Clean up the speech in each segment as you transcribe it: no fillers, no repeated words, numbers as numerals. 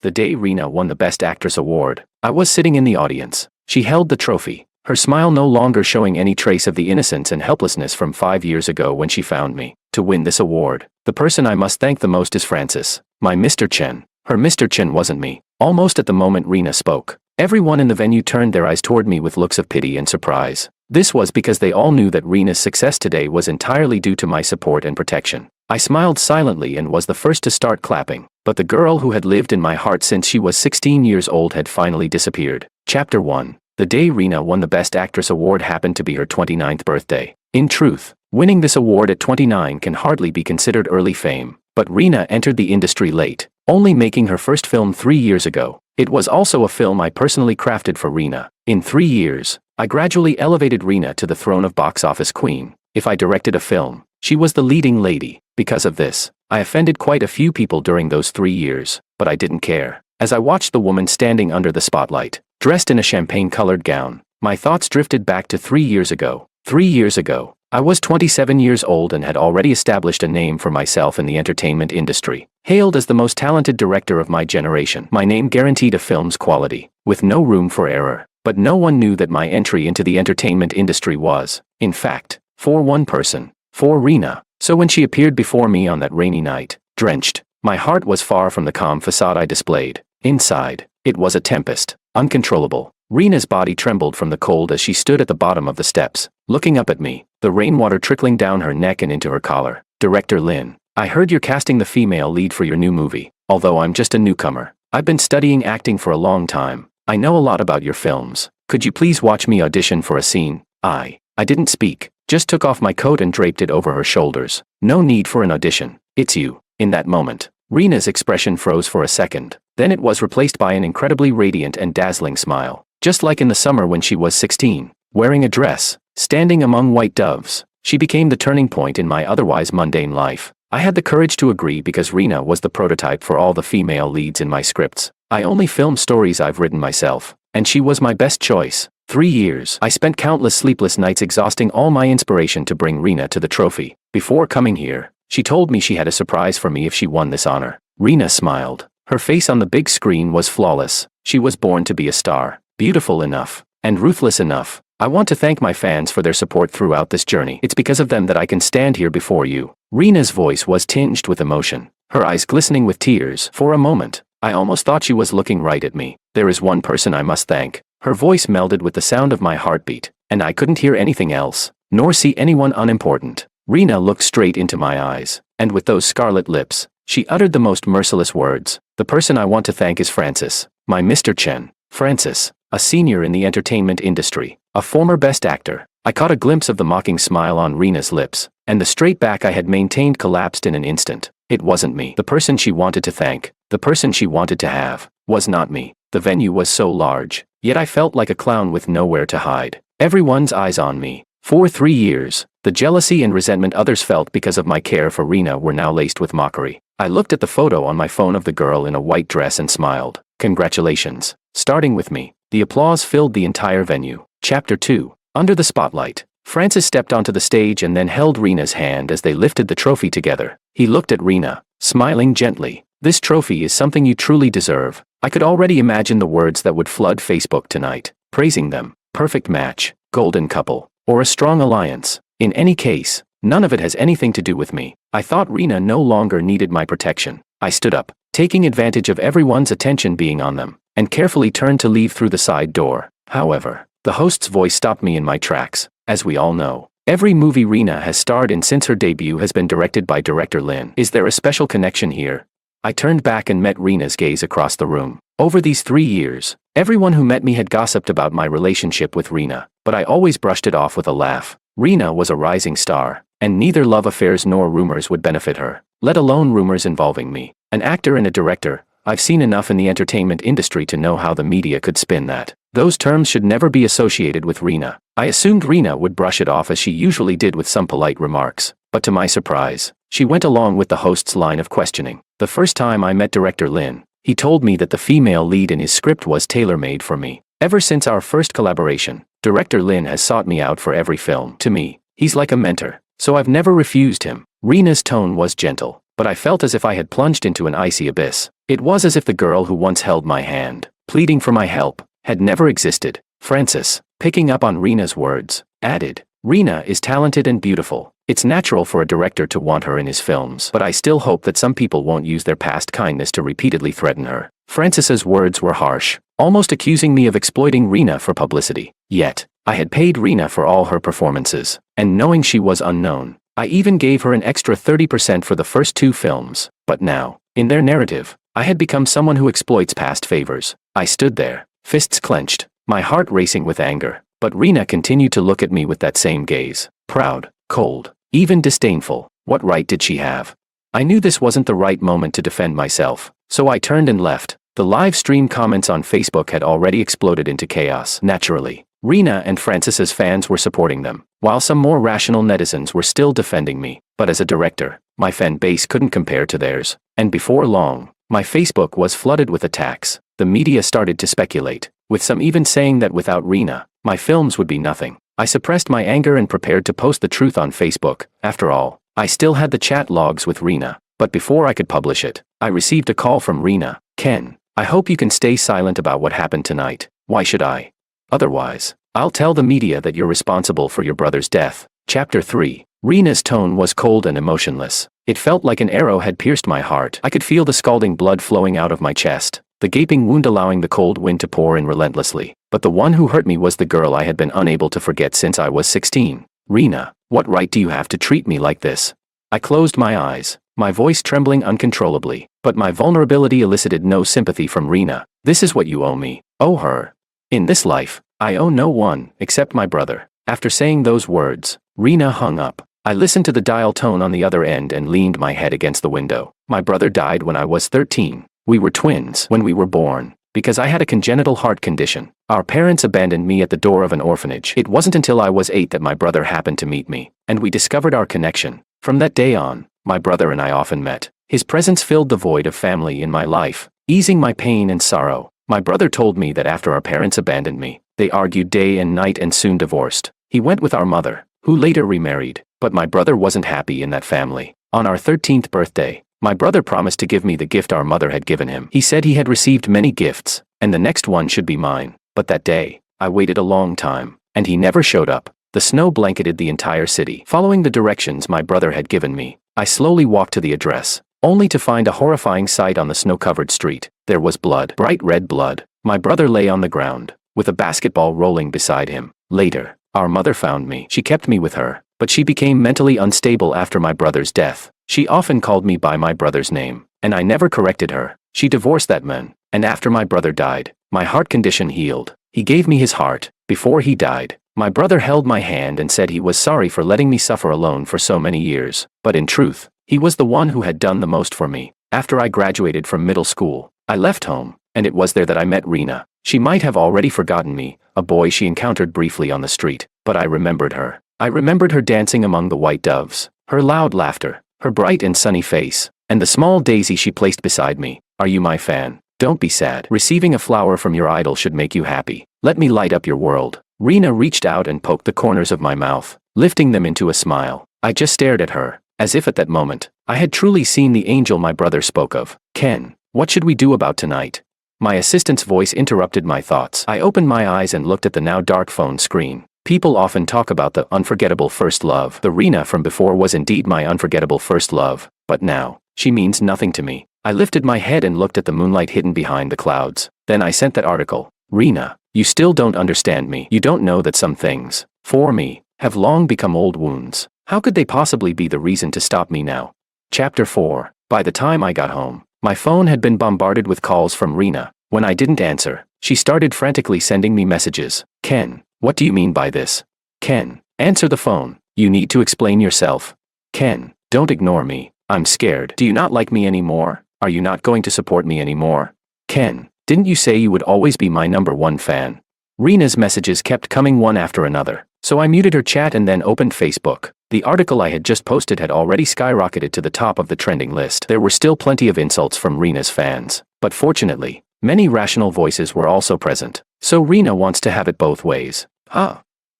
the day Rina won the Best Actress award, I was sitting in the audience. She held the trophy, her smile no longer showing any trace of the innocence and helplessness from 5 years ago when she found me. To win this award, the person I must thank the most is Francis, my Mr. Chen. Her Mr. Chen wasn't me. Almost at the moment Rina spoke, everyone in the venue turned their eyes toward me with looks of pity and surprise. This was because they all knew that Rina's success today was entirely due to my support and protection. I smiled silently and was the first to start clapping, but the girl who had lived in my heart since she was 16 years old had finally disappeared. Chapter 1. The day Rina won the Best Actress award happened to be her 29th birthday. In truth, winning this award at 29 can hardly be considered early fame, but Rina entered the industry late, only making her first film 3 years ago. It was also a film I personally crafted for Rina. In 3 years, I gradually elevated Rina to the throne of box office queen. If I directed a film, she was the leading lady. Because of this, I offended quite a few people during those 3 years, but I didn't care. As I watched the woman standing under the spotlight, dressed in a champagne-colored gown, my thoughts drifted back to 3 years ago. 3 years ago, I was 27 years old and had already established a name for myself in the entertainment industry. Hailed as the most talented director of my generation, my name guaranteed a film's quality, with no room for error. But no one knew that my entry into the entertainment industry was, in fact, for one person, for Rina. So when she appeared before me on that rainy night, drenched, my heart was far from the calm facade I displayed. Inside, it was a tempest, uncontrollable. Rina's body trembled from the cold as she stood at the bottom of the steps, looking up at me, the rainwater trickling down her neck and into her collar. Director Lin, I heard you're casting the female lead for your new movie. Although I'm just a newcomer, I've been studying acting for a long time. I know a lot about your films. Could you please watch me audition for a scene? I didn't speak, just took off my coat and draped it over her shoulders. No need for an audition. It's you. In that moment, Rina's expression froze for a second. Then it was replaced by an incredibly radiant and dazzling smile. Just like in the summer when she was 16, wearing a dress, standing among white doves, she became the turning point in my otherwise mundane life. I had the courage to agree because Rina was the prototype for all the female leads in my scripts. I only film stories I've written myself, and she was my best choice. 3 years, I spent countless sleepless nights exhausting all my inspiration to bring Rina to the trophy. Before coming here, she told me she had a surprise for me if she won this honor. Rina smiled. Her face on the big screen was flawless. She was born to be a star, beautiful enough, and ruthless enough. I want to thank my fans for their support throughout this journey. It's because of them that I can stand here before you. Rina's voice was tinged with emotion, her eyes glistening with tears. For a moment, I almost thought she was looking right at me. There is one person I must thank. Her voice melded with the sound of my heartbeat, and I couldn't hear anything else, nor see anyone unimportant. Rina looked straight into my eyes, and with those scarlet lips, she uttered the most merciless words. The person I want to thank is Francis, my Mr. Chen. Francis, a senior in the entertainment industry, a former best actor. I caught a glimpse of the mocking smile on Rina's lips, and the straight back I had maintained collapsed in an instant. It wasn't me. The person she wanted to thank, the person she wanted to have, was not me. The venue was so large, yet I felt like a clown with nowhere to hide. Everyone's eyes on me. For 3 years, the jealousy and resentment others felt because of my care for Rina were now laced with mockery. I looked at the photo on my phone of the girl in a white dress and smiled. Congratulations. Starting with me. The applause filled the entire venue. Chapter 2. Under the spotlight, Francis stepped onto the stage and then held Rina's hand as they lifted the trophy together. He looked at Rina, smiling gently. This trophy is something you truly deserve. I could already imagine the words that would flood Facebook tonight, praising them. Perfect match, golden couple, or a strong alliance. In any case, none of it has anything to do with me. I thought Rina no longer needed my protection. I stood up, taking advantage of everyone's attention being on them, and carefully turned to leave through the side door. However, the host's voice stopped me in my tracks. As we all know, every movie Rina has starred in since her debut has been directed by director Lin. Is there a special connection here? I turned back and met Rina's gaze across the room. Over these 3 years, everyone who met me had gossiped about my relationship with Rina, but I always brushed it off with a laugh. Rina was a rising star, and neither love affairs nor rumors would benefit her, let alone rumors involving me. An actor and a director, I've seen enough in the entertainment industry to know how the media could spin that. Those terms should never be associated with Rina. I assumed Rina would brush it off as she usually did with some polite remarks, but to my surprise, she went along with the host's line of questioning. The first time I met director Lin, he told me that the female lead in his script was tailor-made for me. Ever since our first collaboration, director Lin has sought me out for every film. To me, he's like a mentor, so I've never refused him. Rina's tone was gentle, but I felt as if I had plunged into an icy abyss. It was as if the girl who once held my hand, pleading for my help, had never existed. Francis, picking up on Rena's words, added, "Rena is talented and beautiful. It's natural for a director to want her in his films, but I still hope that some people won't use their past kindness to repeatedly threaten her." Francis's words were harsh, almost accusing me of exploiting Rena for publicity. Yet, I had paid Rena for all her performances, and knowing she was unknown, I even gave her an extra 30% for the first 2 films. But now, in their narrative, I had become someone who exploits past favors. I stood there, fists clenched, my heart racing with anger, but Rena continued to look at me with that same gaze. Proud, cold, even disdainful. What right did she have? I knew this wasn't the right moment to defend myself, so I turned and left. The live stream comments on Facebook had already exploded into chaos. Naturally, Rena and Francis's fans were supporting them, while some more rational netizens were still defending me. But as a director, my fan base couldn't compare to theirs, and before long, my Facebook was flooded with attacks. The media started to speculate, with some even saying that without Rena, my films would be nothing. I suppressed my anger and prepared to post the truth on Facebook. After all, I still had the chat logs with Rena, but before I could publish it, I received a call from Rena. "Ken, I hope you can stay silent about what happened tonight." "Why should I? Otherwise, I'll tell the media that you're responsible for your brother's death." Chapter 3. Rena's tone was cold and emotionless. It felt like an arrow had pierced my heart. I could feel the scalding blood flowing out of my chest, the gaping wound allowing the cold wind to pour in relentlessly. But the one who hurt me was the girl I had been unable to forget since I was 16. "Rena, what right do you have to treat me like this?" I closed my eyes, my voice trembling uncontrollably, but my vulnerability elicited no sympathy from Rena. "This is what you owe me." "Owe her? In this life, I owe no one, except my brother." After saying those words, Rena hung up. I listened to the dial tone on the other end and leaned my head against the window. "My brother died when I was 13. We were twins when we were born, because I had a congenital heart condition. Our parents abandoned me at the door of an orphanage. It wasn't until I was 8 that my brother happened to meet me, and we discovered our connection. From that day on, my brother and I often met. His presence filled the void of family in my life, easing my pain and sorrow. My brother told me that after our parents abandoned me, they argued day and night and soon divorced. He went with our mother, who later remarried, but my brother wasn't happy in that family. On our 13th birthday, my brother promised to give me the gift our mother had given him. He said he had received many gifts, and the next one should be mine. But that day, I waited a long time, and he never showed up. The snow blanketed the entire city. Following the directions my brother had given me, I slowly walked to the address, only to find a horrifying sight on the snow-covered street. There was blood, bright red blood. My brother lay on the ground, with a basketball rolling beside him. Later, our mother found me. She kept me with her, but she became mentally unstable after my brother's death. She often called me by my brother's name, and I never corrected her. She divorced that man, and after my brother died, my heart condition healed. He gave me his heart. Before he died, my brother held my hand and said he was sorry for letting me suffer alone for so many years. But in truth, he was the one who had done the most for me. After I graduated from middle school, I left home, and it was there that I met Rena. She might have already forgotten me, a boy she encountered briefly on the street, but I remembered her. I remembered her dancing among the white doves, her loud laughter, her bright and sunny face, and the small daisy she placed beside me. "Are you my fan? Don't be sad. Receiving a flower from your idol should make you happy. Let me light up your world." Rena reached out and poked the corners of my mouth, lifting them into a smile. I just stared at her, as if at that moment, I had truly seen the angel my brother spoke of. "Ken, what should we do about tonight?" My assistant's voice interrupted my thoughts. I opened my eyes and looked at the now dark phone screen. People often talk about the unforgettable first love. The Rena from before was indeed my unforgettable first love, but now, she means nothing to me. I lifted my head and looked at the moonlight hidden behind the clouds. Then I sent that article. "Rena, you still don't understand me. You don't know that some things, for me, have long become old wounds. How could they possibly be the reason to stop me now?" Chapter 4. By the time I got home, my phone had been bombarded with calls from Rena. When I didn't answer, she started frantically sending me messages. "Ken, what do you mean by this? Ken, answer the phone. You need to explain yourself. Ken, don't ignore me. I'm scared. Do you not like me anymore? Are you not going to support me anymore? Ken, didn't you say you would always be my #1 fan?" Rena's messages kept coming one after another, so I muted her chat and then opened Facebook. The article I had just posted had already skyrocketed to the top of the trending list. There were still plenty of insults from Rena's fans, but fortunately, many rational voices were also present. So Rena wants to have it both ways.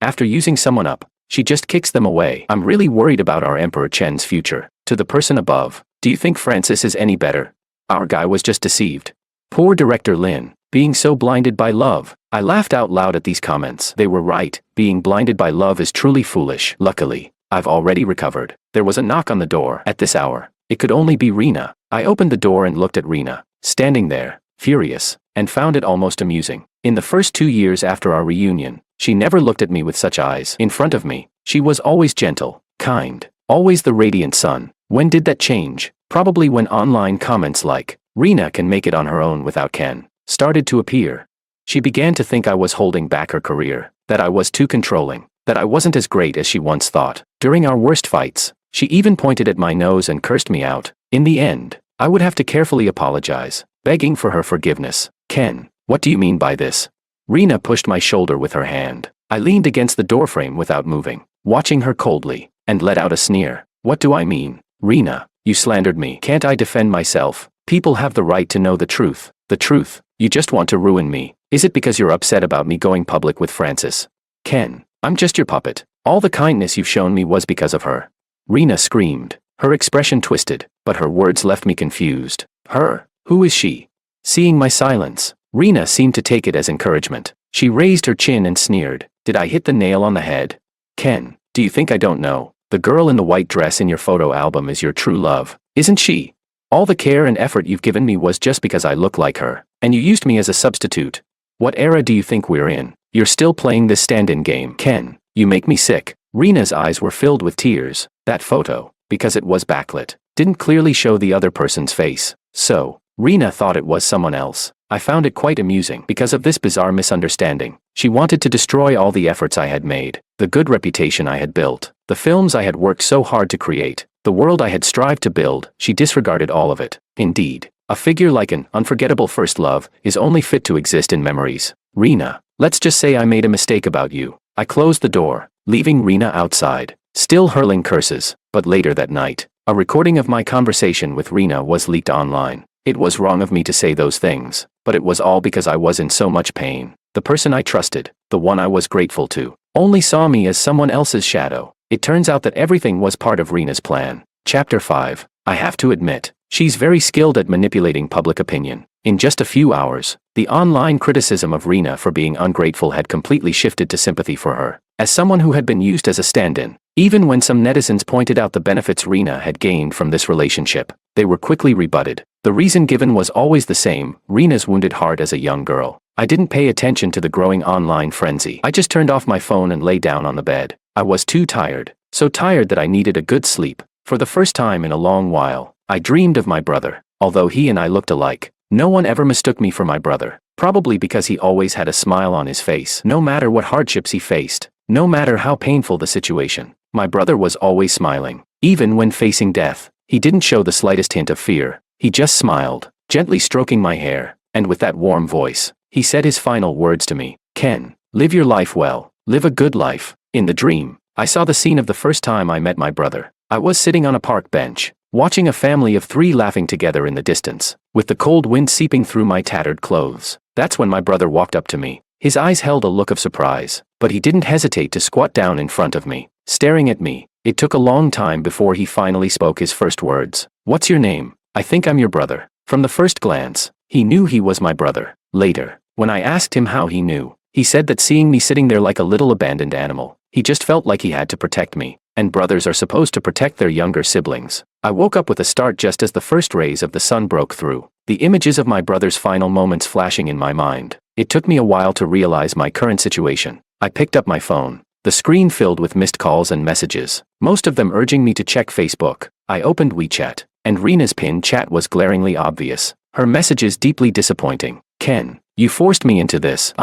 After using someone up, she just kicks them away. I'm really worried about our Emperor Chen's future. To the person above, Do you think Francis is any better? Our guy was just deceived. Poor director Lin, being so blinded by love. I laughed out loud at these comments. They were right, being blinded by love is truly foolish. Luckily, I've already recovered. There was a knock on the door. At this hour, it could only be Rena. I opened the door and looked at Rena, standing there, furious, and found it almost amusing. In the first 2 years after our reunion, she never looked at me with such eyes. In front of me, she was always gentle, kind, always the radiant sun. When did that change? Probably when online comments like, "Rena can make it on her own without Ken," started to appear. She began to think I was holding back her career, that I was too controlling, that I wasn't as great as she once thought. During our worst fights, she even pointed at my nose and cursed me out. In the end, I would have to carefully apologize, begging for her forgiveness. "Ken, what do you mean by this?" Rena pushed my shoulder with her hand. I leaned against the doorframe without moving, watching her coldly, and let out a sneer. "What do I mean? Rena, you slandered me. Can't I defend myself? People have the right to know the truth." "The truth? You just want to ruin me. Is it because you're upset about me going public with Francis?" "Ken, I'm just your puppet. All the kindness you've shown me was because of her." Rena screamed. Her expression twisted, but her words left me confused. "Her? Who is she?" Seeing my silence, Rena seemed to take it as encouragement. She raised her chin and sneered. "Did I hit the nail on the head? Ken, do you think I don't know? The girl in the white dress in your photo album is your true love, isn't she? All the care and effort you've given me was just because I look like her, and you used me as a substitute. What era do you think we're in? You're still playing this stand-in game. Ken, you make me sick." Rena's eyes were filled with tears. That photo, because it was backlit, didn't clearly show the other person's face. So, Rena thought it was someone else. I found it quite amusing because of this bizarre misunderstanding. She wanted to destroy all the efforts I had made, the good reputation I had built, the films I had worked so hard to create, the world I had strived to build. She disregarded all of it. Indeed, a figure like an unforgettable first love is only fit to exist in memories. "Rena, let's just say I made a mistake about you." I closed the door, leaving Rena outside, still hurling curses. But later that night, a recording of my conversation with Rena was leaked online. It was wrong of me to say those things, but it was all because I was in so much pain. The person I trusted, the one I was grateful to, only saw me as someone else's shadow. It turns out that everything was part of Rena's plan. Chapter 5. I have to admit, she's very skilled at manipulating public opinion. In just a few hours, the online criticism of Rena for being ungrateful had completely shifted to sympathy for her, as someone who had been used as a stand-in. Even when some netizens pointed out the benefits Rena had gained from this relationship, they were quickly rebutted. The reason given was always the same: Rena's wounded heart as a young girl. I didn't pay attention to the growing online frenzy. I just turned off my phone and lay down on the bed. I was too tired, so tired that I needed a good sleep. For the first time in a long while, I dreamed of my brother. Although he and I looked alike, no one ever mistook me for my brother. Probably because he always had a smile on his face. No matter what hardships he faced, no matter how painful the situation, my brother was always smiling. Even when facing death, he didn't show the slightest hint of fear. He just smiled, gently stroking my hair, and with that warm voice, he said his final words to me. "Ken, live your life well, live a good life." In the dream, I saw the scene of the first time I met my brother. I was sitting on a park bench, watching a family of 3 laughing together in the distance, with the cold wind seeping through my tattered clothes. That's when my brother walked up to me. His eyes held a look of surprise, but he didn't hesitate to squat down in front of me, staring at me. It took a long time before he finally spoke his first words. "What's your name?" "I think I'm your brother." From the first glance, he knew he was my brother. Later, when I asked him how he knew, he said that seeing me sitting there like a little abandoned animal, he just felt like he had to protect me, and brothers are supposed to protect their younger siblings. I woke up with a start just as the first rays of the sun broke through, the images of my brother's final moments flashing in my mind. It took me a while to realize my current situation. I picked up my phone, the screen filled with missed calls and messages, most of them urging me to check Facebook. I opened WeChat, and Rena's pinned chat was glaringly obvious, her messages deeply disappointing. "Ken, you forced me into this.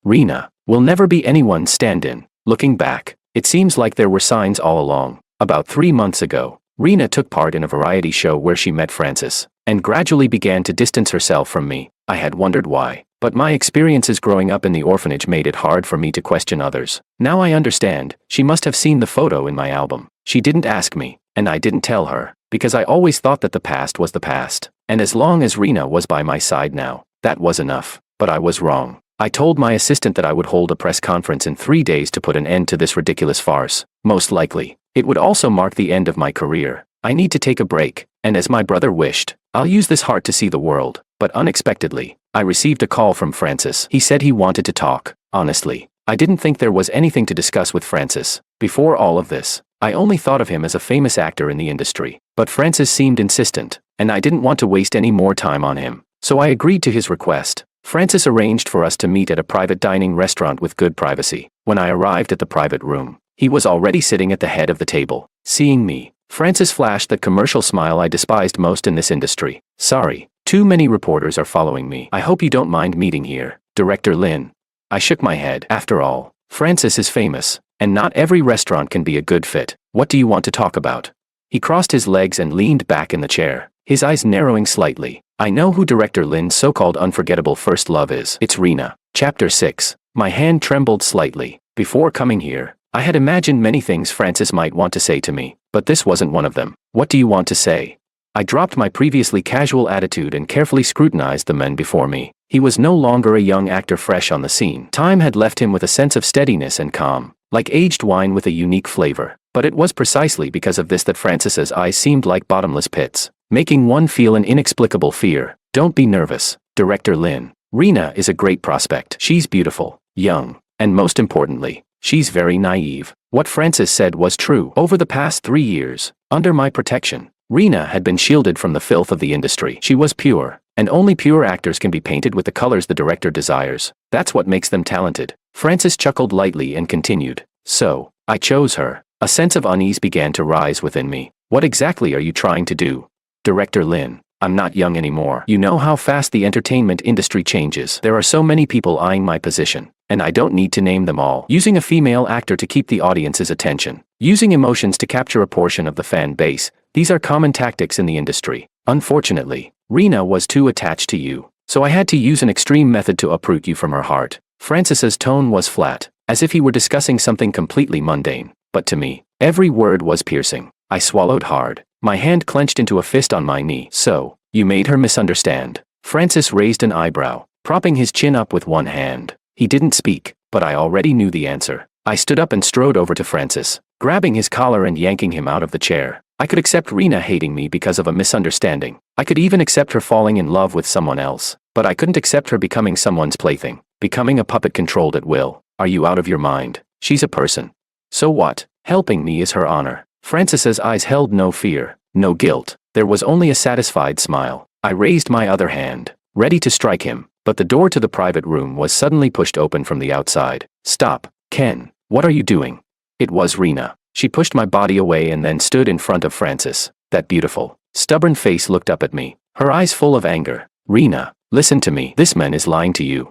Rena, will never be anyone's stand-in." Looking back, it seems like there were signs all along. About 3 months ago, Rena took part in a variety show where she met Francis, and gradually began to distance herself from me. I had wondered why, but my experiences growing up in the orphanage made it hard for me to question others. Now I understand, she must have seen the photo in my album. She didn't ask me, and I didn't tell her, because I always thought that the past was the past, and as long as Rena was by my side now, that was enough. But I was wrong. I told my assistant that I would hold a press conference in 3 days to put an end to this ridiculous farce. Most likely, it would also mark the end of my career. I need to take a break, And as my brother wished, I'll use this heart to see the world. But unexpectedly, I received a call from Francis. He said he wanted to talk. Honestly, I didn't think there was anything to discuss with Francis. Before all of this, I only thought of him as a famous actor in the industry. But Francis seemed insistent, and I didn't want to waste any more time on him. So I agreed to his request. Francis arranged for us to meet at a private dining restaurant with good privacy. When I arrived at the private room, he was already sitting at the head of the table. Seeing me, Francis flashed that commercial smile I despised most in this industry. Sorry, too many reporters are following me. I hope you don't mind meeting here, Director Lin. I shook my head. After all, Francis is famous, and not every restaurant can be a good fit. What do you want to talk about? He crossed his legs and leaned back in the chair, his eyes narrowing slightly. I know who Director Lin's so-called unforgettable first love is. It's Rina. Chapter 6. My hand trembled slightly. Before coming here, I had imagined many things Francis might want to say to me, but this wasn't one of them. What do you want to say? I dropped my previously casual attitude and carefully scrutinized the men before me. He was no longer a young actor fresh on the scene. Time had left him with a sense of steadiness and calm, like aged wine with a unique flavor. But it was precisely because of this that Francis's eyes seemed like bottomless pits, making one feel an inexplicable fear. Don't be nervous, Director Lin. Rina is a great prospect. She's beautiful, young, and most importantly, she's very naive. What Francis said was true. Over the past 3 years, under my protection, Rina had been shielded from the filth of the industry. She was pure, and only pure actors can be painted with the colors the director desires. That's what makes them talented. Francis chuckled lightly and continued. So, I chose her. A sense of unease began to rise within me. What exactly are you trying to do? Director Lin, I'm not young anymore. You know how fast the entertainment industry changes. There are so many people eyeing my position, and I don't need to name them all. Using a female actor to keep the audience's attention, using emotions to capture a portion of the fan base, these are common tactics in the industry. Unfortunately, Rina was too attached to you, so I had to use an extreme method to uproot you from her heart. Francis's tone was flat, as if he were discussing something completely mundane. But to me, every word was piercing. I swallowed hard, my hand clenched into a fist on my knee. So, you made her misunderstand. Francis raised an eyebrow, propping his chin up with one hand. He didn't speak, but I already knew the answer. I stood up and strode over to Francis, grabbing his collar and yanking him out of the chair. I could accept Rina hating me because of a misunderstanding. I could even accept her falling in love with someone else. But I couldn't accept her becoming someone's plaything, becoming a puppet controlled at will. Are you out of your mind? She's a person. So what? Helping me is her honor. Francis's eyes held no fear, no guilt. There was only a satisfied smile. I raised my other hand, ready to strike him, but the door to the private room was suddenly pushed open from the outside. Stop, Ken. What are you doing? It was Rina. She pushed my body away and then stood in front of Francis. That beautiful, stubborn face looked up at me, her eyes full of anger. Rina, listen to me. This man is lying to you.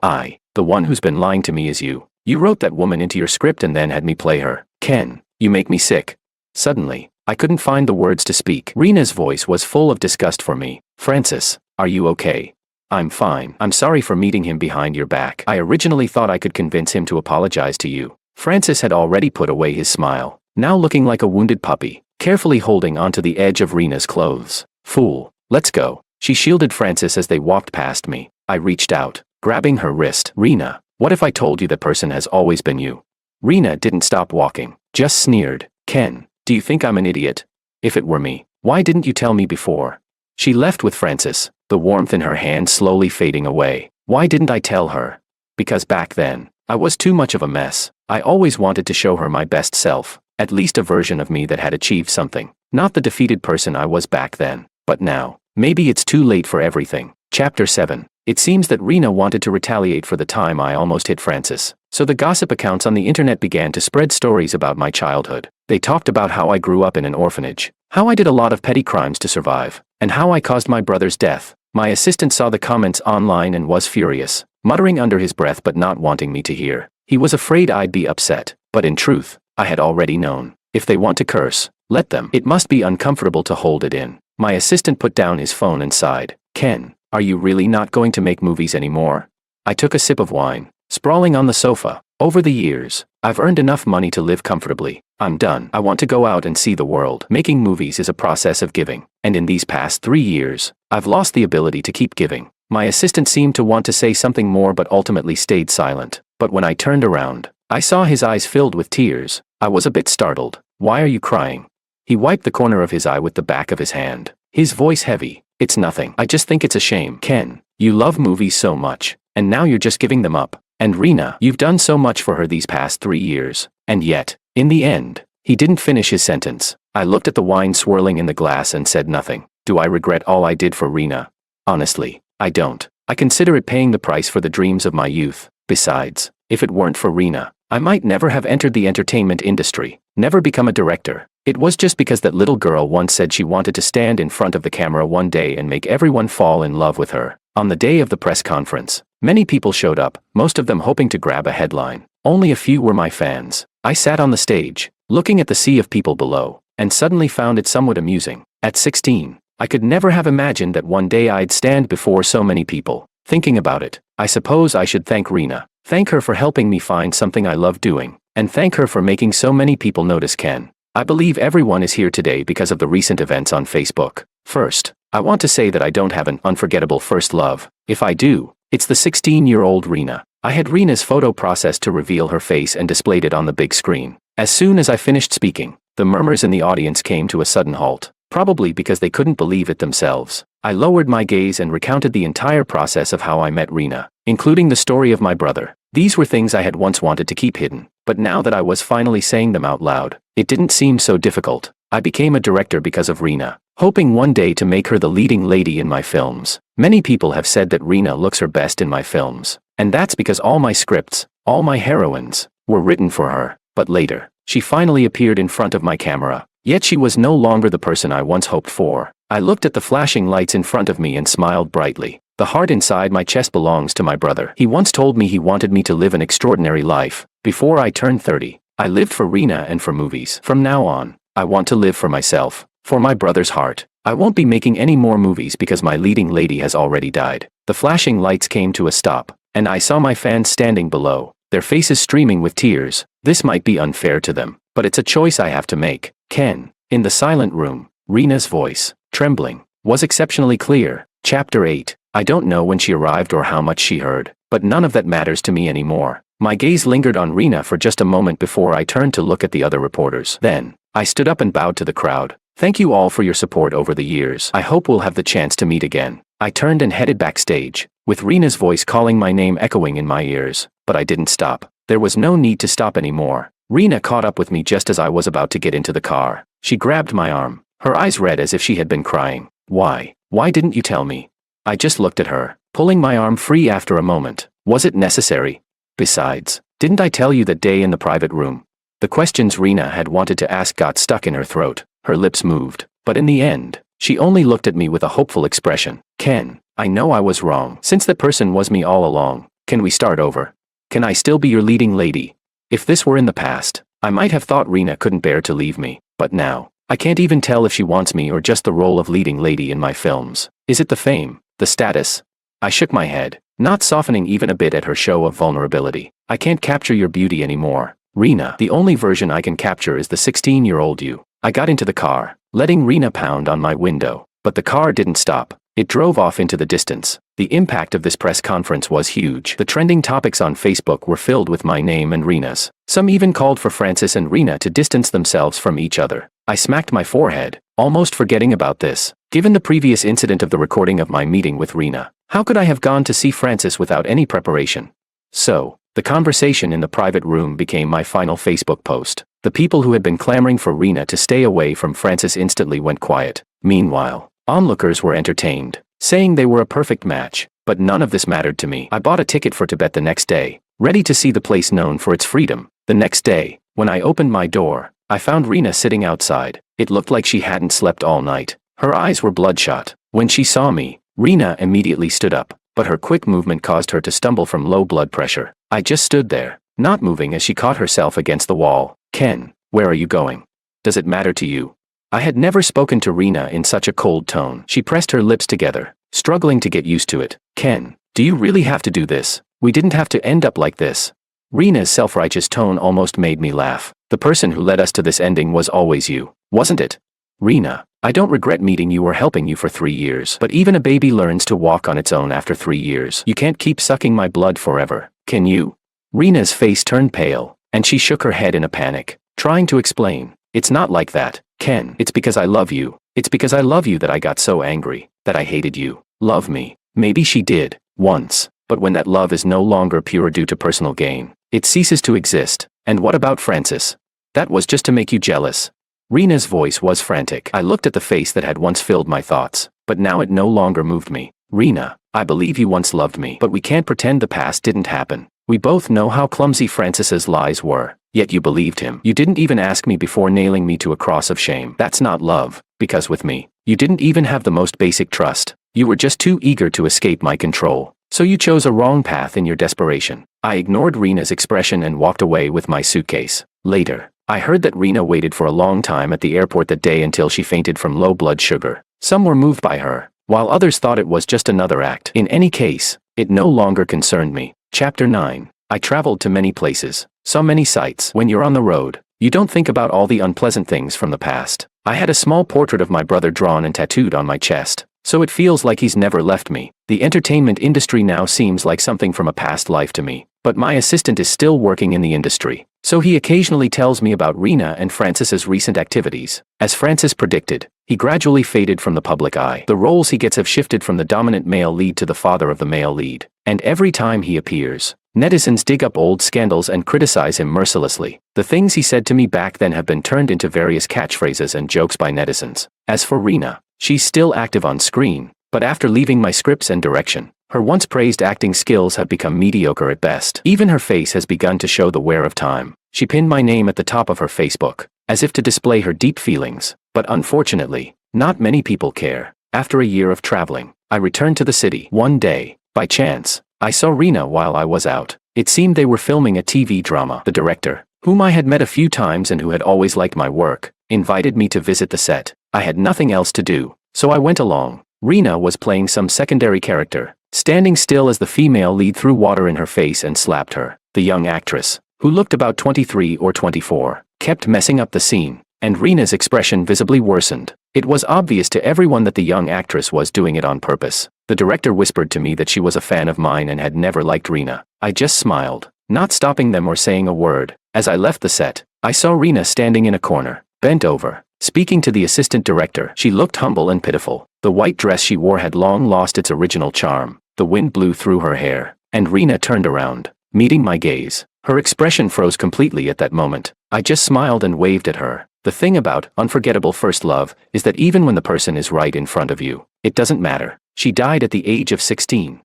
The one who's been lying to me is you. You wrote that woman into your script and then had me play her. Ken, you make me sick. Suddenly, I couldn't find the words to speak. Rina's voice was full of disgust for me. Francis, are you okay? I'm fine. I'm sorry for meeting him behind your back. I originally thought I could convince him to apologize to you. Francis had already put away his smile, now looking like a wounded puppy, carefully holding onto the edge of Rina's clothes. Fool, let's go. She shielded Francis as they walked past me. I reached out, grabbing her wrist. Rina, what if I told you that person has always been you? Rina didn't stop walking, just sneered. Ken, do you think I'm an idiot? If it were me, why didn't you tell me before? She left with Francis, the warmth in her hand slowly fading away. Why didn't I tell her? Because back then, I was too much of a mess. I always wanted to show her my best self, at least a version of me that had achieved something. Not the defeated person I was back then. But now, maybe it's too late for everything. Chapter 7. It seems that Rina wanted to retaliate for the time I almost hit Francis. So the gossip accounts on the internet began to spread stories about my childhood. They talked about how I grew up in an orphanage, how I did a lot of petty crimes to survive, and how I caused my brother's death. My assistant saw the comments online and was furious, muttering under his breath but not wanting me to hear. He was afraid I'd be upset, but in truth, I had already known. If they want to curse, let them. It must be uncomfortable to hold it in. My assistant put down his phone and sighed. Ken, are you really not going to make movies anymore? I took a sip of wine, sprawling on the sofa. Over the years, I've earned enough money to live comfortably. I'm done. I want to go out and see the world. Making movies is a process of giving, and in these past 3 years, I've lost the ability to keep giving. My assistant seemed to want to say something more but ultimately stayed silent. But when I turned around, I saw his eyes filled with tears. I was a bit startled. Why are you crying? He wiped the corner of his eye with the back of his hand. his voice heavy. It's nothing. I just think it's a shame. Ken, you love movies so much, and now you're just giving them up. And Rena, you've done so much for her these past 3 years. And yet, in the end, he didn't finish his sentence. I looked at the wine swirling in the glass and said nothing. Do I regret all I did for Rena? Honestly, I don't. I consider it paying the price for the dreams of my youth. Besides, if it weren't for Rena, I might never have entered the entertainment industry, never become a director. It was just because that little girl once said she wanted to stand in front of the camera one day and make everyone fall in love with her. On the day of the press conference, many people showed up, most of them hoping to grab a headline. Only a few were my fans. I sat on the stage, looking at the sea of people below, and suddenly found it somewhat amusing. At 16, I could never have imagined that one day I'd stand before so many people. Thinking about it, I suppose I should thank Rena. Thank her for helping me find something I love doing, and thank her for making so many people notice Ken. I believe everyone is here today because of the recent events on Facebook. First, I want to say that I don't have an unforgettable first love. If I do, it's the 16-year-old Rena. I had Rena's photo processed to reveal her face and displayed it on the big screen. As soon as I finished speaking, the murmurs in the audience came to a sudden halt, probably because they couldn't believe it themselves. I lowered my gaze and recounted the entire process of how I met Rena, including the story of my brother. These were things I had once wanted to keep hidden, but now that I was finally saying them out loud, it didn't seem so difficult. I became a director because of Rena, hoping one day to make her the leading lady in my films. Many people have said that Rena looks her best in my films, and that's because all my scripts, all my heroines, were written for her. But later, she finally appeared in front of my camera, yet she was no longer the person I once hoped for. I looked at the flashing lights in front of me and smiled brightly. The heart inside my chest belongs to my brother. He once told me he wanted me to live an extraordinary life. Before I turned 30, I lived for Rena and for movies. From now on, I want to live for myself, for my brother's heart. I won't be making any more movies because my leading lady has already died. The flashing lights came to a stop, and I saw my fans standing below, their faces streaming with tears. This might be unfair to them, but it's a choice I have to make. Ken. In the silent room, Rena's voice, trembling, was exceptionally clear. Chapter 8. I don't know when she arrived or how much she heard, but none of that matters to me anymore. My gaze lingered on Rena for just a moment before I turned to look at the other reporters. Then, I stood up and bowed to the crowd. Thank you all for your support over the years. I hope we'll have the chance to meet again. I turned and headed backstage, with Rena's voice calling my name echoing in my ears, but I didn't stop. There was no need to stop anymore. Rena caught up with me just as I was about to get into the car. She grabbed my arm, her eyes red as if she had been crying. Why didn't you tell me? I just looked at her, pulling my arm free after a moment. Was it necessary? Besides, didn't I tell you that day in the private room? The questions Rena had wanted to ask got stuck in her throat. Her lips moved, but in the end, she only looked at me with a hopeful expression. Ken, I know I was wrong. Since that person was me all along, can we start over? Can I still be your leading lady? If this were in the past, I might have thought Rena couldn't bear to leave me, but now, I can't even tell if she wants me or just the role of leading lady in my films. Is it the fame, the status? I shook my head, not softening even a bit at her show of vulnerability. I can't capture your beauty anymore, Rena. The only version I can capture is the 16-year-old you. I got into the car, letting Rena pound on my window, but the car didn't stop. It drove off into the distance. The impact of this press conference was huge. The trending topics on Facebook were filled with my name and Rena's. Some even called for Francis and Rena to distance themselves from each other. I smacked my forehead, almost forgetting about this. Given the previous incident of the recording of my meeting with Rena, how could I have gone to see Francis without any preparation? So, the conversation in the private room became my final Facebook post. The people who had been clamoring for Rena to stay away from Francis instantly went quiet. Meanwhile, onlookers were entertained, saying they were a perfect match, but none of this mattered to me. I bought a ticket for Tibet the next day, ready to see the place known for its freedom. The next day, when I opened my door, I found Rena sitting outside. It looked like she hadn't slept all night. Her eyes were bloodshot. When she saw me, Rena immediately stood up, but her quick movement caused her to stumble from low blood pressure. I just stood there, not moving as she caught herself against the wall. Ken, where are you going? Does it matter to you? I had never spoken to Rena in such a cold tone. She pressed her lips together, struggling to get used to it. Ken, do you really have to do this? We didn't have to end up like this. Rena's self-righteous tone almost made me laugh. The person who led us to this ending was always you, wasn't it? Rena, I don't regret meeting you or helping you for 3 years. But even a baby learns to walk on its own after 3 years. You can't keep sucking my blood forever, can you? Rena's face turned pale, and she shook her head in a panic, trying to explain. It's not like that. Ken, it's because I love you. It's because I love you that I got so angry, that I hated you. Love me. Maybe she did, once. But when that love is no longer pure due to personal gain, it ceases to exist. And what about Francis? That was just to make you jealous. Rena's voice was frantic. I looked at the face that had once filled my thoughts, but now it no longer moved me. Rena, I believe you once loved me, but we can't pretend the past didn't happen. We both know how clumsy Francis's lies were, yet you believed him. You didn't even ask me before nailing me to a cross of shame. That's not love, because with me, you didn't even have the most basic trust. You were just too eager to escape my control. So you chose a wrong path in your desperation. I ignored Rena's expression and walked away with my suitcase. Later, I heard that Rena waited for a long time at the airport that day until she fainted from low blood sugar. Some were moved by her, while others thought it was just another act. In any case, it no longer concerned me. Chapter 9. I traveled to many places, saw many sights. When you're on the road, you don't think about all the unpleasant things from the past. I had a small portrait of my brother drawn and tattooed on my chest, so it feels like he's never left me. The entertainment industry now seems like something from a past life to me, but my assistant is still working in the industry, so he occasionally tells me about Rena and Francis's recent activities. As Francis predicted, he gradually faded from the public eye. The roles he gets have shifted from the dominant male lead to the father of the male lead, and every time he appears, netizens dig up old scandals and criticize him mercilessly. The things he said to me back then have been turned into various catchphrases and jokes by netizens. As for Rena, she's still active on screen, but after leaving my scripts and direction, her once praised acting skills have become mediocre at best. Even her face has begun to show the wear of time. She pinned my name at the top of her Facebook, as if to display her deep feelings, but unfortunately, not many people care. After a year of traveling, I returned to the city. One day, by chance, I saw Rena while I was out. It seemed they were filming a TV drama. The director, whom I had met a few times and who had always liked my work, invited me to visit the set. I had nothing else to do, so I went along. Rena was playing some secondary character, standing still as the female lead threw water in her face and slapped her. The young actress, who looked about 23 or 24, kept messing up the scene, and Rena's expression visibly worsened. It was obvious to everyone that the young actress was doing it on purpose. The director whispered to me that she was a fan of mine and had never liked Rena. I just smiled, not stopping them or saying a word. As I left the set, I saw Rena standing in a corner, bent over, speaking to the assistant director. She looked humble and pitiful. The white dress she wore had long lost its original charm. The wind blew through her hair, and Rena turned around, meeting my gaze. Her expression froze completely at that moment. I just smiled and waved at her. The thing about unforgettable first love is that even when the person is right in front of you, it doesn't matter. She died at the age of 16.